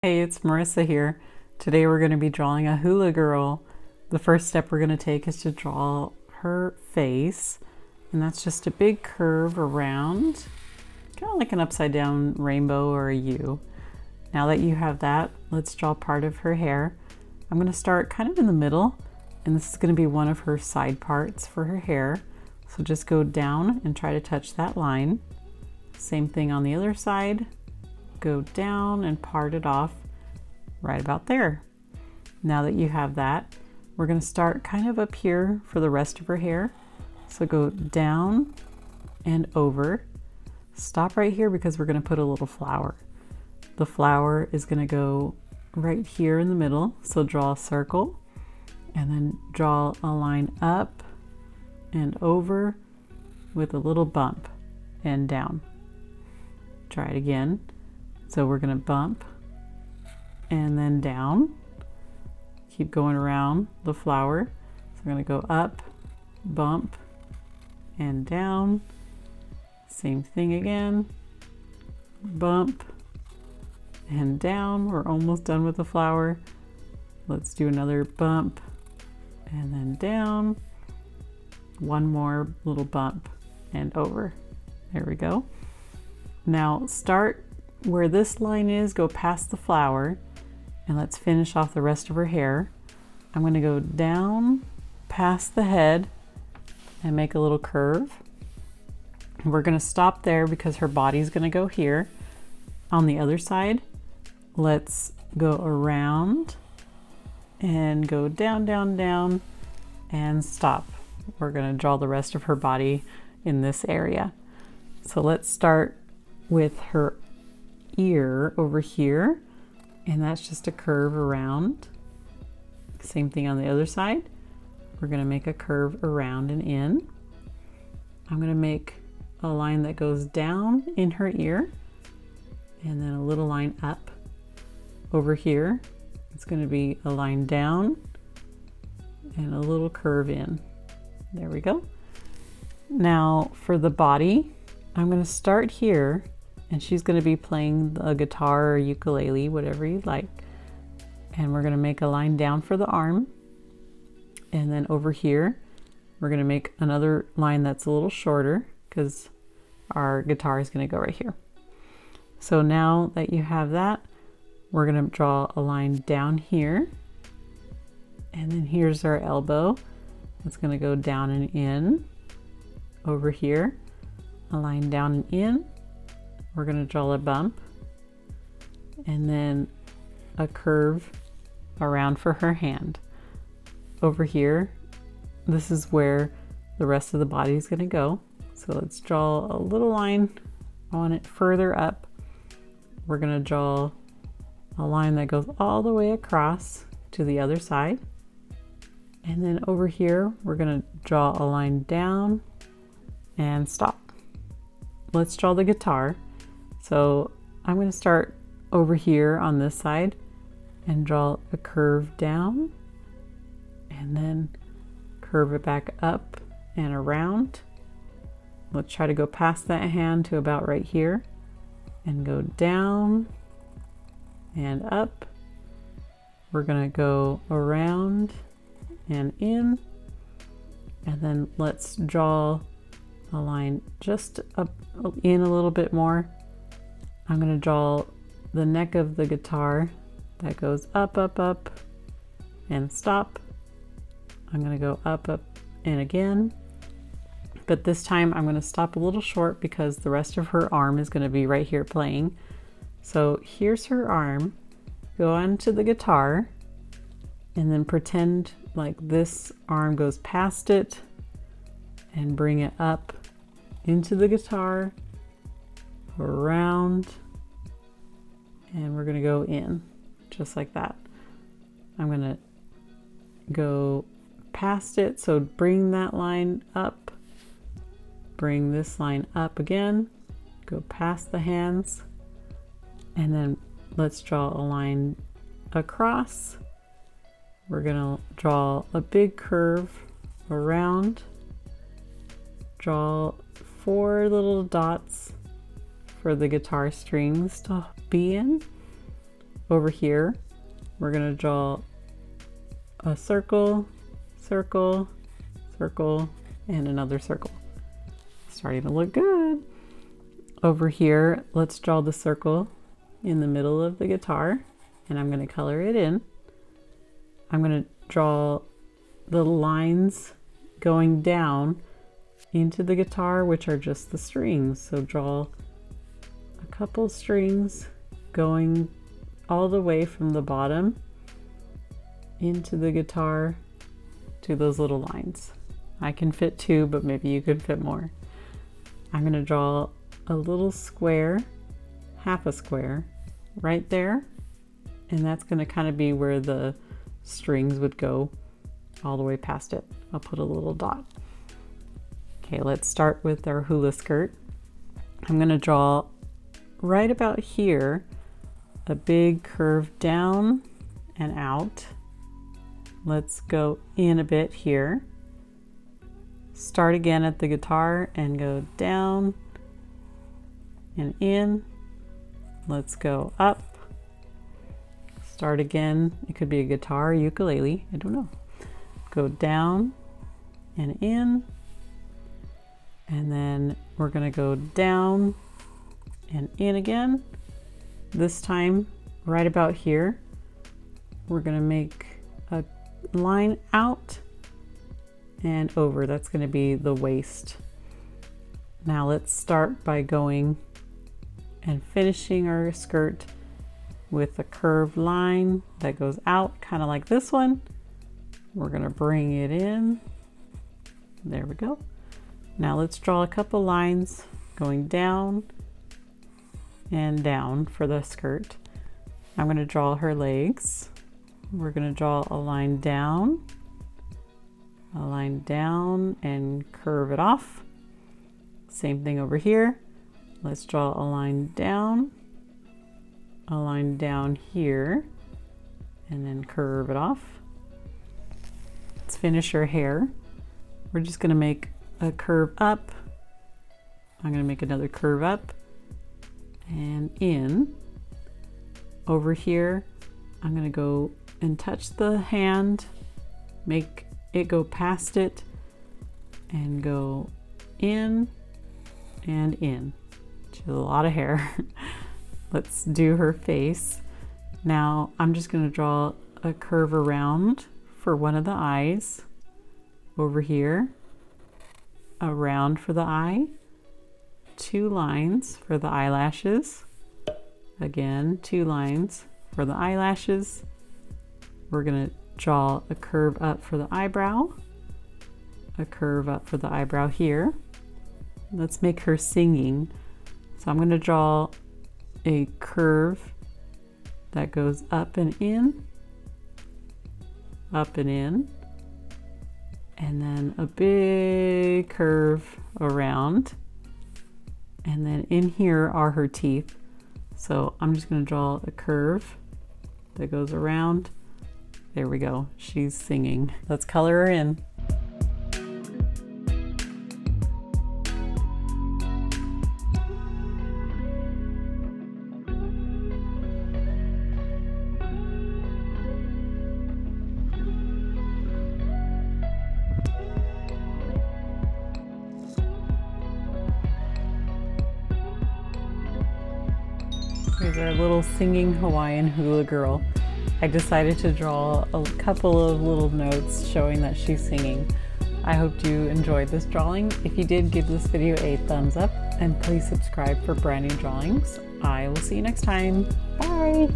Hey, it's Marissa here. Today we're going to be drawing a hula girl. The first step we're going to take is to draw her face, and that's just a big curve around, kind of like an upside down rainbow or a U. Now that you have that, let's draw part of her hair. I'm going to start kind of in the middle, and this is going to be one of her side parts for her hair. So just go down and try to touch that line. Same thing on the other side. Go down and part it off right about there. Now that you have that, we're going to start kind of up here for the rest of her hair. So go down and over. Stop right here because we're going to put a little flower. The flower is going to go right here in the middle. So draw a circle and then draw a line up and over with a little bump and down. Try it again. So we're going to bump and then down. Keep going around the flower. So we're going to go up, bump, and down. Same thing again. Bump and down. We're almost done with the flower. Let's do another bump and then down. One more little bump and over. There we go. Now start where this line is, go past the flower, and let's finish off the rest of her hair. I'm going to go down past the head and make a little curve. We're going to stop there because her body's going to go here. On the other side, let's go around and go down, down, down, and stop. We're going to draw the rest of her body in this area. So let's start with her ear over here, and that's just a curve around. Same thing on the other side. We're going to make a curve around and in. I'm going to make a line that goes down in her ear and then a little line up. Over here it's going to be a line down and a little curve in. There we go. Now for the body, I'm going to start here, and she's going to be playing the guitar or ukulele, whatever you like. And we're going to make a line down for the arm. And then over here, we're going to make another line that's a little shorter because our guitar is going to go right here. So now that you have that, we're going to draw a line down here. And then here's our elbow. It's going to go down and in. Over here, a line down and in. We're going to draw a bump and then a curve around for her hand. Over here, this is where the rest of the body is going to go. So let's draw a little line on it further up. We're going to draw a line that goes all the way across to the other side. And then over here, we're going to draw a line down and stop. Let's draw the guitar. So I'm going to start over here on this side and draw a curve down and then curve it back up and around. Let's try to go past that hand to about right here and go down and up. We're going to go around and in, and then let's draw a line just up in a little bit more. I'm going to draw the neck of the guitar that goes up, up, up, and stop. I'm going to go up, up, and again. But this time I'm going to stop a little short because the rest of her arm is going to be right here playing. So here's her arm. Go onto the guitar and then pretend like this arm goes past it and bring it up into the guitar, around, and we're going to go in just like that. I'm going to go past it, so bring that line up, bring this line up again, go past the hands, and then let's draw a line across. We're going to draw a big curve around, draw 4 little dots for the guitar strings to be in. over here, we're going to draw a circle, circle, circle, and another circle. Starting to look good. Over here, let's draw the circle in the middle of the guitar, and I'm going to color it in. I'm going to draw the lines going down into the guitar, which are just the strings. So draw a couple strings going all the way from the bottom into the guitar to those little lines. I can fit 2, but maybe you could fit more. I'm going to draw a little square, half a square, right there, and that's going to kind of be where the strings would go all the way past it. I'll put a little dot. Okay, let's start with our hula skirt. I'm going to draw right about here a big curve down and out. Let's go in a bit here. Start again at the guitar and go down and in. Let's go up. Start again. It could be a guitar, ukulele, I don't know. Go down and in. And then we're going to go down and in again. This time, right about here, we're going to make a line out and over. That's going to be the waist. Now let's start by going and finishing our skirt with a curved line that goes out, kind of like this one. We're going to bring it in. There we go. Now let's draw a couple lines going down and down for the skirt. I'm going to draw her legs. We're going to draw a line down and curve it off. Same thing over here. Let's draw a line down here, and then curve it off. Let's finish her hair. We're just going to make a curve up. I'm going to make another curve up and in. Over here, I'm going to go and touch the hand, make it go past it, and go in and in. She has a lot of hair. Let's do her face. Now I'm just going to draw a curve around for one of the eyes. Over here, around for the eye, 2 lines for the eyelashes. Again, 2 lines for the eyelashes. We're going to draw a curve up for the eyebrow, a curve up for the eyebrow here. Let's make her singing. So I'm going to draw a curve that goes up and in, and then a big curve around. And then in here are her teeth. So I'm just going to draw a curve that goes around. There we go. She's singing. Let's color her in. Here's our little singing Hawaiian hula girl. I decided to draw a couple of little notes showing that she's singing. I hope you enjoyed this drawing. If you did, give this video a thumbs up and please subscribe for brand new drawings. I will see you next time. Bye!